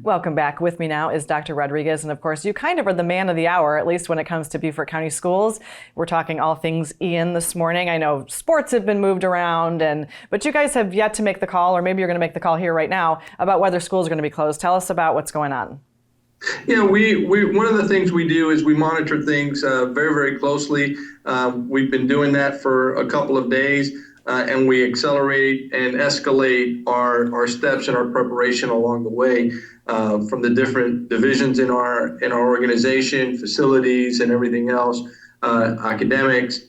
Welcome back. With me now is Dr. Rodriguez, and of course you kind of are the man of the hour, at least when it comes to Beaufort County schools. We're talking all things Ian this morning. I know sports have been moved around, but you guys have yet to make the call, or maybe you're going to make the call here right now, about whether schools are going to be closed. Tell us about what's going on. Yeah, we one of the things we do is we monitor things very, very closely. We've been doing that for a couple of days. And we accelerate and escalate our steps and our preparation along the way from the different divisions in our organization, facilities, and everything else, academics.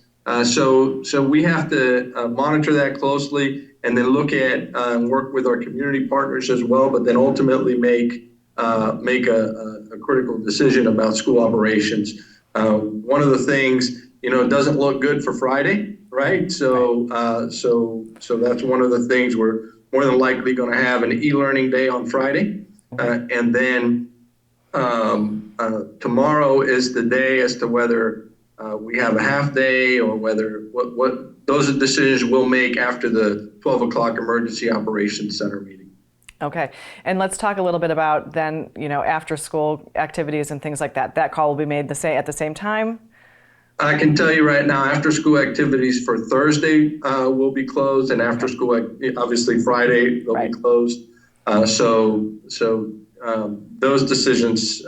So we have to monitor that closely and then look at and work with our community partners as well, but then ultimately make a critical decision about school operations. One of the things, it doesn't look good for Friday. Right. So that's one of the things. We're more than likely going to have an e-learning day on Friday. And then tomorrow is the day as to whether we have a half day or whether what those are decisions we'll make after the 12 o'clock Emergency Operations Center meeting. Okay. And let's talk a little bit about then, after school activities and things like that. That call will be made at the same time? I can tell you right now, after school activities for Thursday will be closed, and after school, obviously Friday, they'll be closed. So those decisions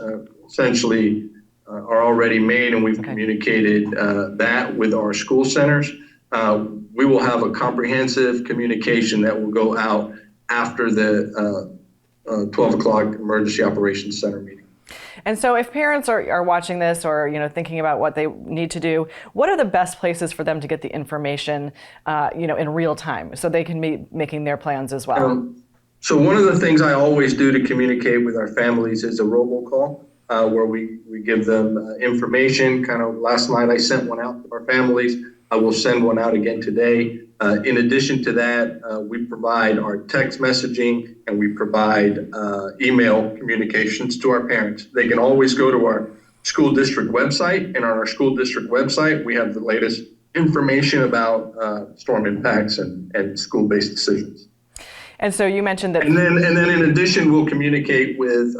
essentially are already made, and we've communicated that with our school centers. We will have a comprehensive communication that will go out after the 12 o'clock Emergency Operations Center meeting. And so if parents are watching this or thinking about what they need to do, what are the best places for them to get the information in real time so they can be making their plans as well? So one of the things I always do to communicate with our families is a robocall where we give them information. Kind of last night I sent one out to our families. I will send one out again today. In addition to that, we provide our text messaging and we provide email communications to our parents. They can always go to our school district website, and on our school district website, we have the latest information about storm impacts and school-based decisions. And so you mentioned that. And then in addition, we'll communicate with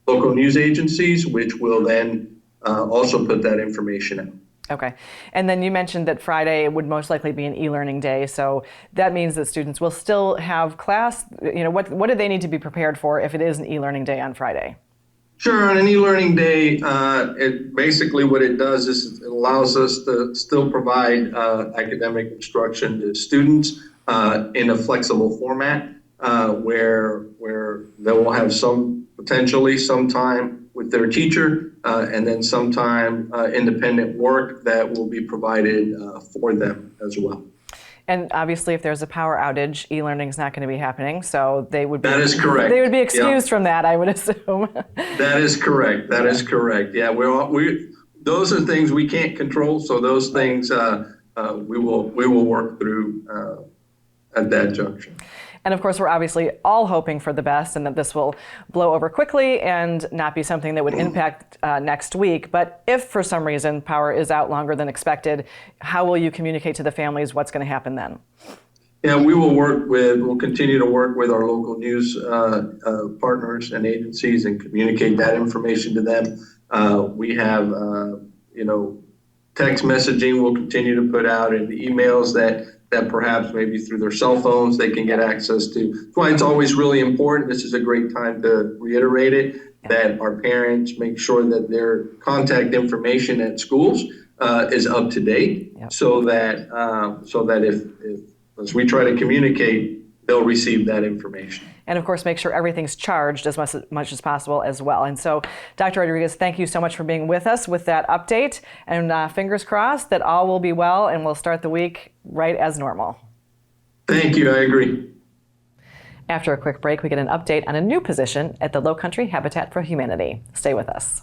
local news agencies, which will then also put that information out. Okay. And then you mentioned that Friday would most likely be an e-learning day. So that means that students will still have class. What do they need to be prepared for if it is an e-learning day on Friday? Sure. On an e-learning day, basically what it does is it allows us to still provide academic instruction to students in a flexible format where they will have potentially some time with their teacher, and then sometime independent work that will be provided for them as well. And obviously, if there's a power outage, e-learning is not going to be happening, so they would be. That is correct. They would be excused from that, I would assume. That is correct. That is correct. Yeah, those are things we can't control, so those things we will work through at that junction. And of course, we're obviously all hoping for the best and that this will blow over quickly and not be something that would impact next week. But if for some reason power is out longer than expected, how will you communicate to the families what's going to happen then? Yeah, we'll continue to work with our local news partners and agencies and communicate that information to them. We have, text messaging we'll continue to put out, and emails that perhaps maybe through their cell phones they can get access to. That's why it's always really important. This is a great time to reiterate it, that our parents make sure that their contact information at schools is up to date, so that if as we try to communicate, they'll receive that information. And of course, make sure everything's charged as much as possible as well. And so, Dr. Rodriguez, thank you so much for being with us with that update. And fingers crossed that all will be well and we'll start the week right as normal. Thank you. I agree. After a quick break, we get an update on a new position at the Lowcountry Habitat for Humanity. Stay with us.